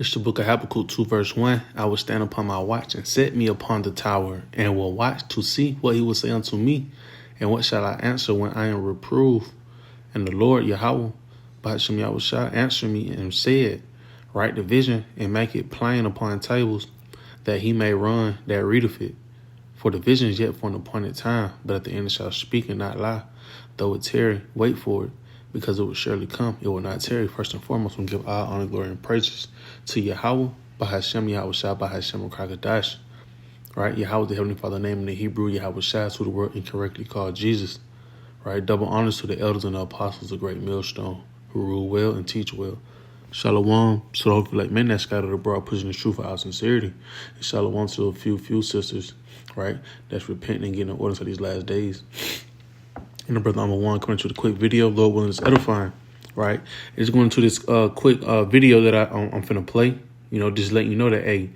It's the book of Habakkuk 2 verse 1. I will stand upon my watch and set me upon the tower, and will watch to see what he will say unto me, and what shall I answer when I am reproved. And the Lord Yahweh, Ba'ashem Yahushua, answered me and said, write the vision and make it plain upon tables, that he may run that readeth it. For the vision is yet for an appointed time, but at the end it shall speak and not lie. Though it tarry, wait for it, because it will surely come. It will not tarry. First and foremost, we give all honor, glory, and praises to Yahweh, Ba'ashem Yahushua, Ba'ashem Rakadash. Right? Yahweh, the Heavenly Father, name in the Hebrew, Yahweh Shai, who the word incorrectly called Jesus. Right? Double honors to the elders and the apostles, the great millstone, who rule well and teach well. Shalom. So hopefully, like men that scattered abroad, pushing the truth out of sincerity. And shalom to a few sisters, right, that's repenting and getting in order for these last days. And the brother number one coming to the quick video, Lord willing, is edifying, right? It's going to this quick video that I'm finna play. You know, just letting you know that, hey,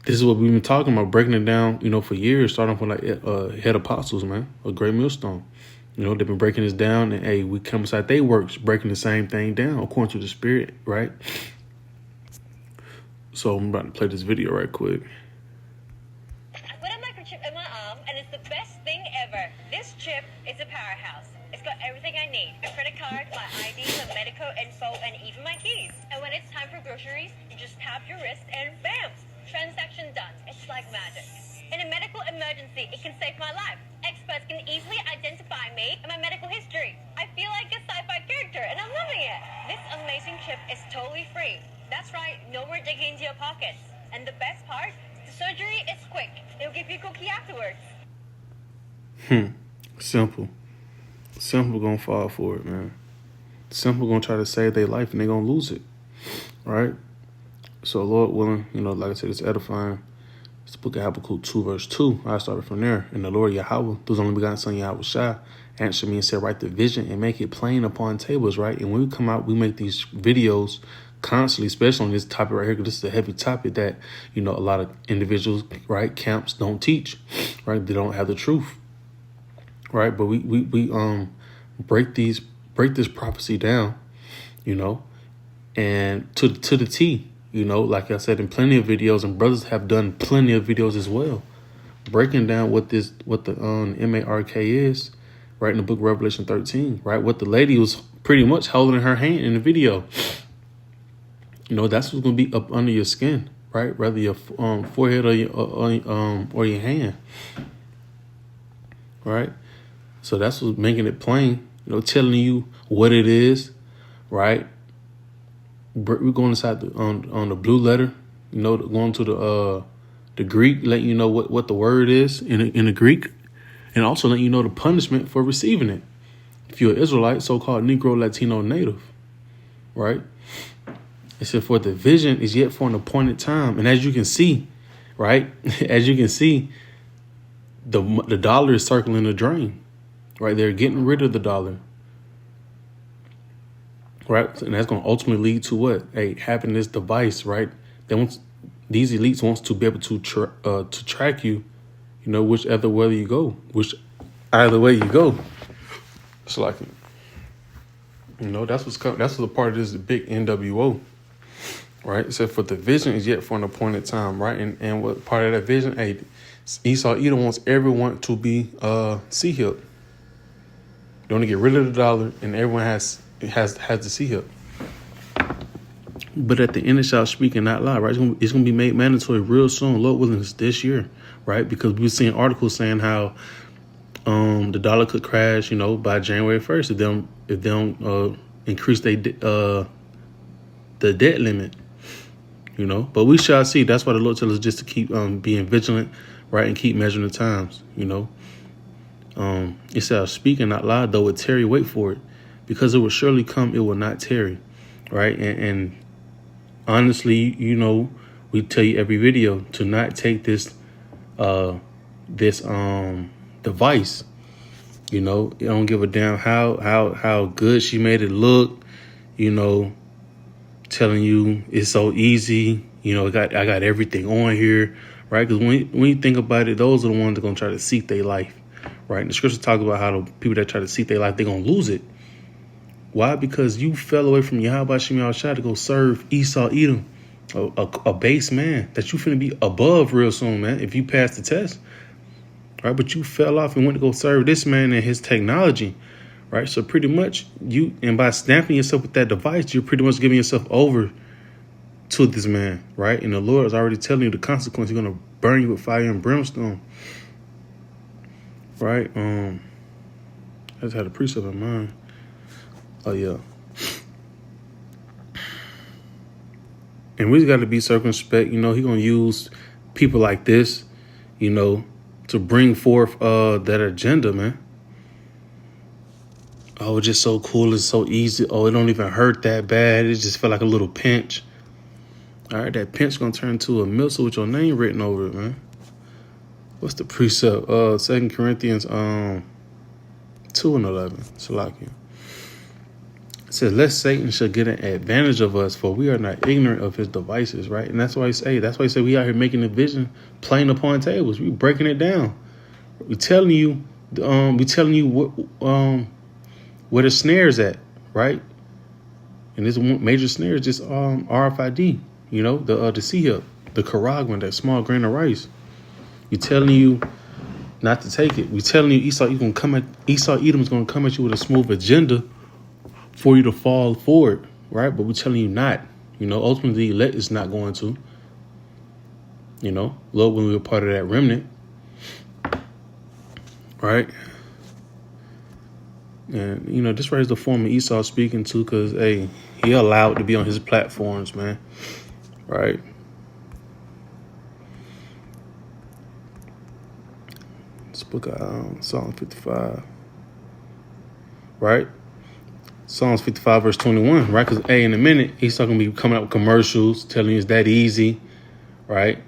this is what we've been talking about, breaking it down, you know, for years, starting from like head apostles, man, a great millstone. You know, they've been breaking this down, and hey, we come beside their works, breaking the same thing down according to the Spirit, right? So I'm about to play this video right quick. I put a microchip in my arm, and it's the best thing ever. This chip is a powerhouse. It's got everything I need: a credit card, my ID, my medical info, and even my keys. And when it's time for groceries, you just tap your wrist, and bam, transaction done. It's like magic. In a medical emergency, it can save my life. Experts can easily identify me and my medical history. I feel like a sci-fi character, and I'm loving it. This amazing chip is totally free. That's right, no more digging into your pockets. And the best part, the surgery is quick. It'll give you a cookie afterwards. Simple. Simple gonna fall for it, man. Simple gonna try to save their life, and they gonna lose it, right? So Lord willing, you know, like I said, it's edifying. It's the book of Habakkuk 2 verse 2. I started from there. And the Lord Yahweh, whose only begotten son Yahweh Shai, answered me and said, write the vision and make it plain upon tables, right? And when we come out, we make these videos constantly, especially on this topic right here, because this is a heavy topic that, you know, a lot of individuals, right, camps don't teach, right? They don't have the truth, right? But we break this prophecy down, you know, and to the T. You know, like I said, in plenty of videos, and brothers have done plenty of videos as well, breaking down what the MARK is, right, in the book of Revelation 13, right? What the lady was pretty much holding in her hand in the video. You know, that's what's going to be up under your skin, right? Whether your forehead or your hand, right? So that's what's making it plain, you know, telling you what it is, right? We're going inside on the blue letter, you know, going to the Greek, letting you know what the word is in the Greek, and also letting you know the punishment for receiving it. If you're an Israelite, so-called Negro, Latino, Native, right? It said, for the vision is yet for an appointed time. And as you can see, right, as you can see, the dollar is circling the drain, right? They're getting rid of the dollar. Right, and that's going to ultimately lead to what? Having this device, right? These elites wants to be able to track you, you know, whichever way you go, either way you go. It's like, you know, that's what's coming. That's what a part of this big NWO, right? It said, for the vision is yet for an appointed time, right? And what part of that vision? Esau Edom wants everyone to be C-hip. They want to get rid of the dollar, and everyone has the C-hip. But at the end it shall speak and not lie, right? It's going to be made mandatory real soon, Lord willing, this year, right? Because we've seen articles saying how the dollar could crash, you know, by January 1st if they don't increase the debt limit, you know. But we shall see. That's why the Lord tells us just to keep being vigilant, right, and keep measuring the times, you know. It shall speak and not lie, though it tarry, wait for it. Because it will surely come, it will not tarry, right? And honestly, you know, we tell you every video to not take this device. You know, you don't give a damn how good she made it look. You know, telling you it's so easy. You know, I got everything on here, right? Because when you think about it, those are the ones that are gonna try to seek their life, right? And the scriptures talk about how the people that try to seek their life, they're gonna lose it. Why? Because you fell away from Yahweh Shem Yahushua to go serve Esau Edom, a base man that you finna be above real soon, man, if you pass the test. Right? But you fell off and went to go serve this man and his technology. Right? So pretty much and by stamping yourself with that device, you're pretty much giving yourself over to this man. Right? And the Lord is already telling you the consequence. He's going to burn you with fire and brimstone. Right? I just had a precept in mind. Oh, yeah. And we just got to be circumspect. He's going to use people like this, to bring forth that agenda, man. Oh, it's just so cool. It's so easy. Oh, it don't even hurt that bad. It just felt like a little pinch. All right, that pinch going to turn into a missile with your name written over it, man. What's the precept? 2 Corinthians 2:11. Salakia. It says, lest Satan should get an advantage of us, for we are not ignorant of his devices, right? And that's why he say we out here making the vision plain upon tables. We breaking it down. We telling you where the snare's at, right? And this one major snare is just RFID, the C-hip, the karagman, that small grain of rice. We telling you not to take it. We telling you Esau Edom is gonna come at you with a smooth agenda for you to fall for it, right? But we're telling you not. Ultimately, elect is not going to. Lord, when we were part of that remnant, right? And, this right is the form of Esau speaking to, because, hey, he allowed to be on his platforms, man, right? This book of Psalm 55, right? Psalms 55, verse 21, right? Because, in a minute, he's going to be coming out with commercials telling you it's that easy, right?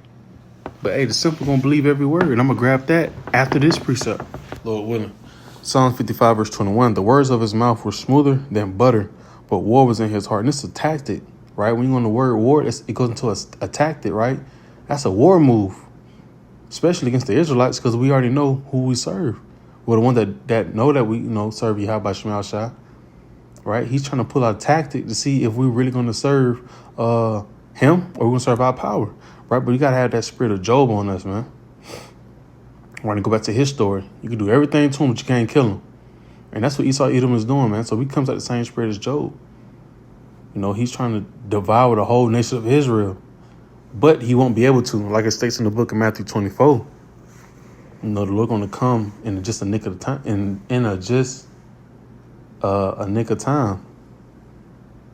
But, the simple going to believe every word. And I'm going to grab that after this precept, Lord willing. Psalms 55, verse 21, the words of his mouth were smoother than butter, but war was in his heart. And this is a tactic, right? When you on the word war, it goes into a tactic, right? That's a war move, especially against the Israelites, because we already know who we serve. We're the one that know that we, serve Yahweh Shem Yahushua. Right? He's trying to pull out a tactic to see if we're really going to serve him or we're going to serve our power. Right? But you got to have that spirit of Job on us, man. I want to go back to his story. You can do everything to him, but you can't kill him. And that's what Esau Edom is doing, man. So he comes out the same spirit as Job. He's trying to devour the whole nation of Israel. But he won't be able to. Like it states in the book of Matthew 24. The Lord going to come in just a nick of time. In a nick of time,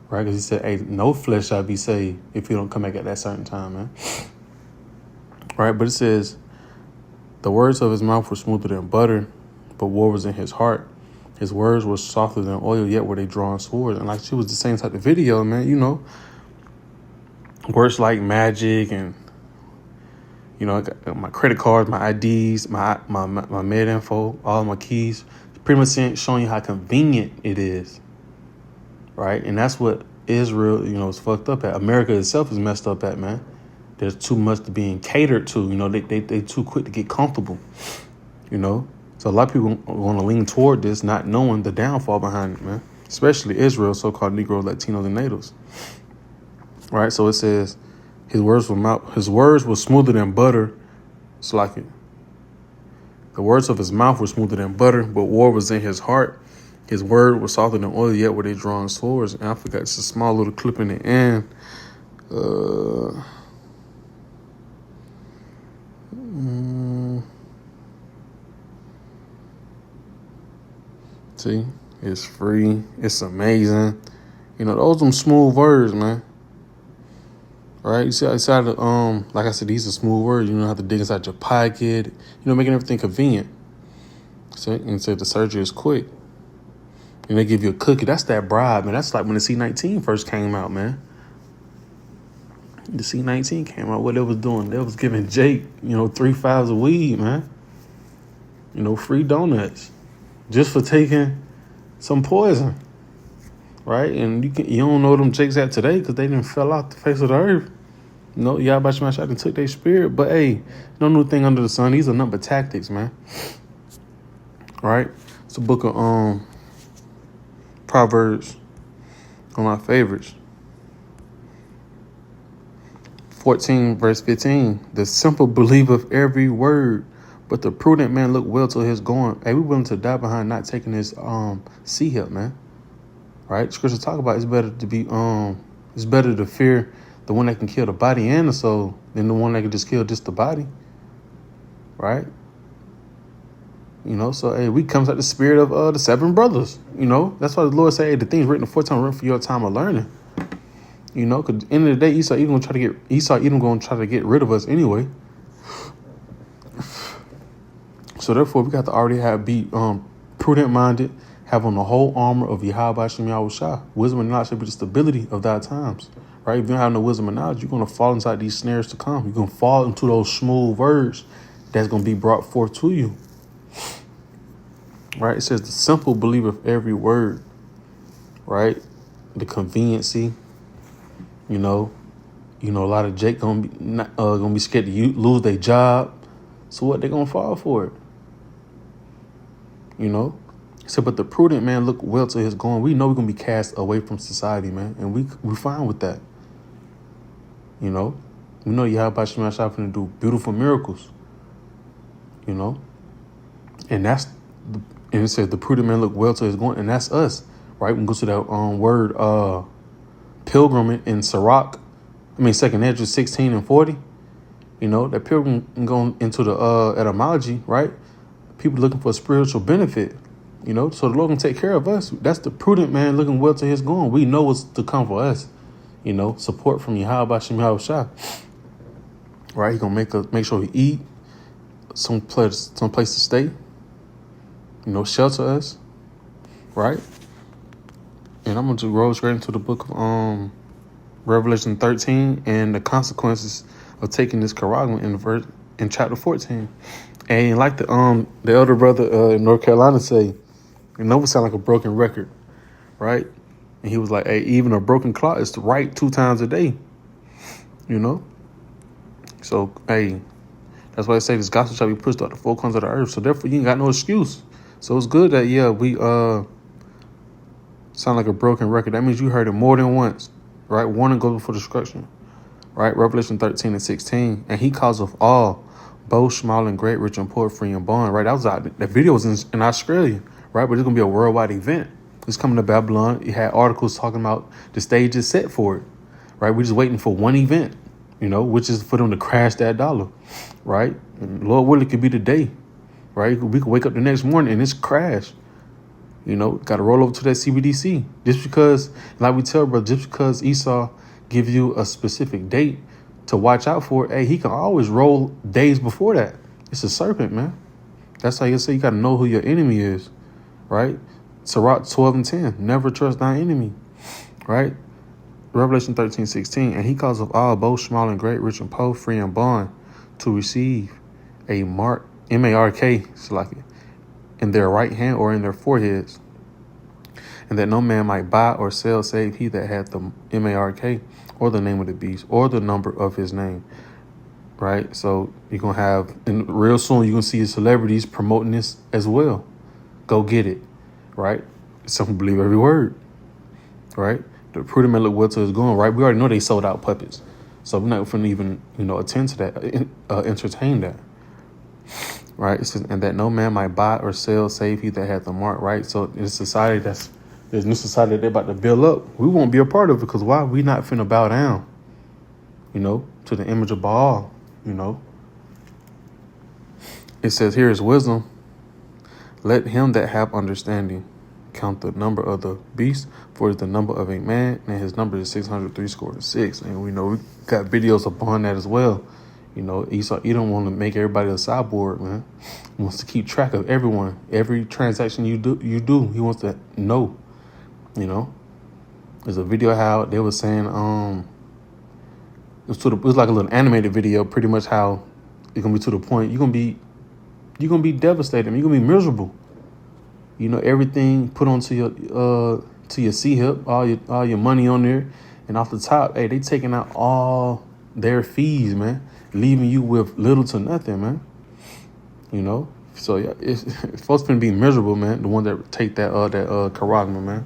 right? Because he said, hey, no flesh shall be saved if you don't come back at that certain time, man. Right? But it says, the words of his mouth were smoother than butter, but war was in his heart. His words were softer than oil, yet were they drawn swords. And like she was the same type of video, man, words like magic and, I got my credit cards, my IDs, my med info, all my keys. Pretty much showing you how convenient it is, right? And that's what Israel, is fucked up at. America itself is messed up at, man. There's too much to being catered to. They too quick to get comfortable, So a lot of people want to lean toward this, not knowing the downfall behind it, man. Especially Israel, so-called Negroes, Latinos, and natives, right? So it says, his words were smoother than butter. It's like it. The words of his mouth were smoother than butter, but war was in his heart. His word was softer than oil, yet were they drawn swords. And I forgot, it's a small little clip in the end. See, it's free. It's amazing. Those are some smooth words, man. Right? You see outside the, like I said, these are smooth words. You don't have to dig inside your pocket. Making everything convenient. See? And so the surgery is quick. And they give you a cookie. That's that bribe, man. That's like when the C-19 first came out, man. The C-19 came out. What they was doing, they was giving Jake, 3 files of weed, man. Free donuts. Just for taking some poison. Right? And you don't know them Jakes at today because they didn't fell off the face of the earth. Yahweh Shem Yahushua and took their spirit. But hey, no new thing under the sun. These are nothing but tactics, man. Right? It's the book of Proverbs One of my favorites. 14 verse 15. The simple believeth every word, but the prudent man look well to his going. Hey, we willing to die behind not taking this sea help, man. Right? Scripture talk about it's better to fear the one that can kill the body and the soul than the one that can just kill just the body. Right? So hey, we comes out the spirit of the seven brothers. That's why the Lord say, hey, the things written aforetime written for your time of learning. Because at the end of the day, Esau even going to try to get rid of us anyway. So therefore, we got to already be prudent minded, have on the whole armor of Yahweh Shem Yahushua. Wisdom and knowledge should be the stability of thy times. Right? If you don't have no wisdom and knowledge, you're going to fall inside these snares to come. You're going to fall into those smooth words that's going to be brought forth to you. Right? It says the simple believeth every word. Right? The conveniency. A lot of Jake gonna be scared to lose their job. So what, they gonna fall for it? So, but the prudent man look well to his going. We know we're gonna be cast away from society, man, and we fine with that. We know Yahweh Shem Yahushua finna do beautiful miracles. And it says the prudent man look well to his going, and that's us, right? We can go to that word pilgrim in Sirach. 2nd Ezra 16 and 40. That pilgrim going into the etymology, right? People looking for a spiritual benefit. So the Lord can take care of us. That's the prudent man looking well to his going. We know what's to come for us. Support from Yahweh Shem Yahushua. Right? He gonna make sure we eat, some place to stay. Shelter us. Right? And I'm going to roll straight into the book of Revelation 13 and the consequences of taking this Karagma in chapter 14. And like the elder brother in North Carolina say, it sound like a broken record, right? And he was like, hey, even a broken clock is right 2 times a day, So, hey, that's why I say this gospel shall be pushed out the 4 corners of the earth. So therefore, you ain't got no excuse. So it's good that, we sound like a broken record. That means you heard it more than once, right? Warning goes before destruction, right? Revelation 13 and 16. And he calls of all, both small and great, rich and poor, free and bond, right? That video was in Australia, right? But it's going to be a worldwide event. It's coming to Babylon. It had articles talking about the stage is set for it, right? We're just waiting for one event, which is for them to crash that dollar, right? And Lord willing, it could be the day, right? We could wake up the next morning and it's crashed. Got to roll over to that CBDC. Just because, like we tell, bro, just because Esau give you a specific date to watch out for, hey, he can always roll days before that. It's a serpent, man. That's how you say you got to know who your enemy is, right? Sirach 12 and 10, never trust thy enemy, right? Revelation 13, 16, and he calls of all, both small and great, rich and poor, free and bond, to receive a mark, M-A-R-K, in their right hand or in their foreheads, and that no man might buy or sell save he that hath the M-A-R-K or the name of the beast or the number of his name, right? So you're going to have, and real soon you're going to see celebrities promoting this as well. Go get it, right? Some people believe every word, right? The prudent man look well to his going, right? We already know they sold out puppets. So we're not going to even, attend to that, entertain that. Right, it says, and that no man might buy or sell save he that hath the mark. Right, so in society there's a new society that they're about to build up. We won't be a part of it because why? We not finna bow down, to the image of Baal. It says here is wisdom. Let him that have understanding count the number of the beast, for it is the number of a man, and his number is 636. And we know we got videos upon that as well. Esau, he don't want to make everybody a cyborg, man. He wants to keep track of everyone. Every transaction you do. He wants to know, There's a video how they were saying, it was like a little animated video, pretty much how it's going to be to the point you're going to be devastated. You're going to be miserable. Everything put onto your C-hip, all your money on there. And off the top, hey, they taking out all their fees, man. Leaving you with little to nothing, man. So yeah, it's supposed to be miserable, man. The one that take that Karagma, man.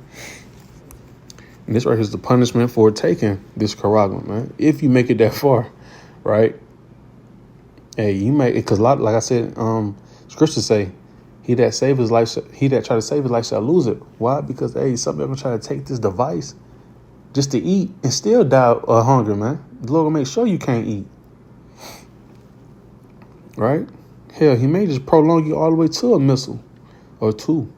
And this right here is the punishment for taking this karagma, man. If you make it that far, right? Hey, you may, because a lot, like I said, scriptures say, he that try to save his life shall lose it. Why? Because hey, some people try to take this device just to eat and still die of hunger, man. The Lord will make sure you can't eat. Right? Hell, he may just prolong you all the way to a missile or two.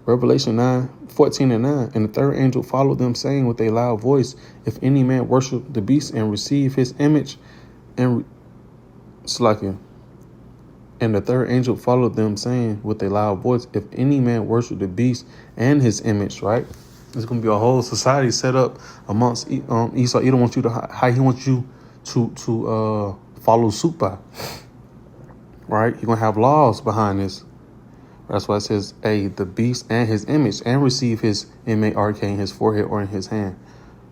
Revelation 9:14-9. And the third angel followed them, saying with a loud voice, if any man worship the beast and receive his image and And the third angel followed them, saying with a loud voice, if any man worship the beast and his image, right? There's going to be a whole society set up amongst Esau. He don't want you to, how he wants you to follow suit by, right? You're going to have laws behind this. That's why it says, hey, the beast and his image, and receive his M-A-R-K in his forehead or in his hand,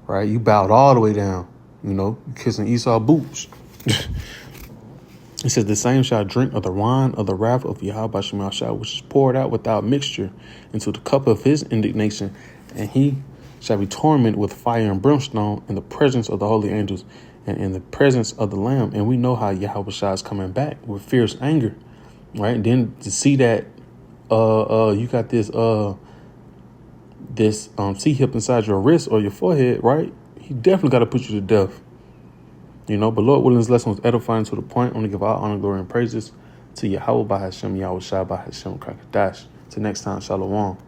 right? You bowed all the way down, you kissing Esau boots. It says, the same shall drink of the wine of the wrath of Yahweh Shema Shah, which is poured out without mixture into the cup of his indignation, and he shall be tormented with fire and brimstone in the presence of the holy angels and in the presence of the Lamb. And we know how Yahweh Shah is coming back with fierce anger, right? And then to see that you got this C-hip inside your wrist or your forehead, right? He definitely got to put you to death. But Lord willing, this lesson was edifying to the point. I want to give all honor, glory, and praises to Yahweh by Hashem, Yahweh Shai by Hashem, Krakadash. Till next time, Shalom.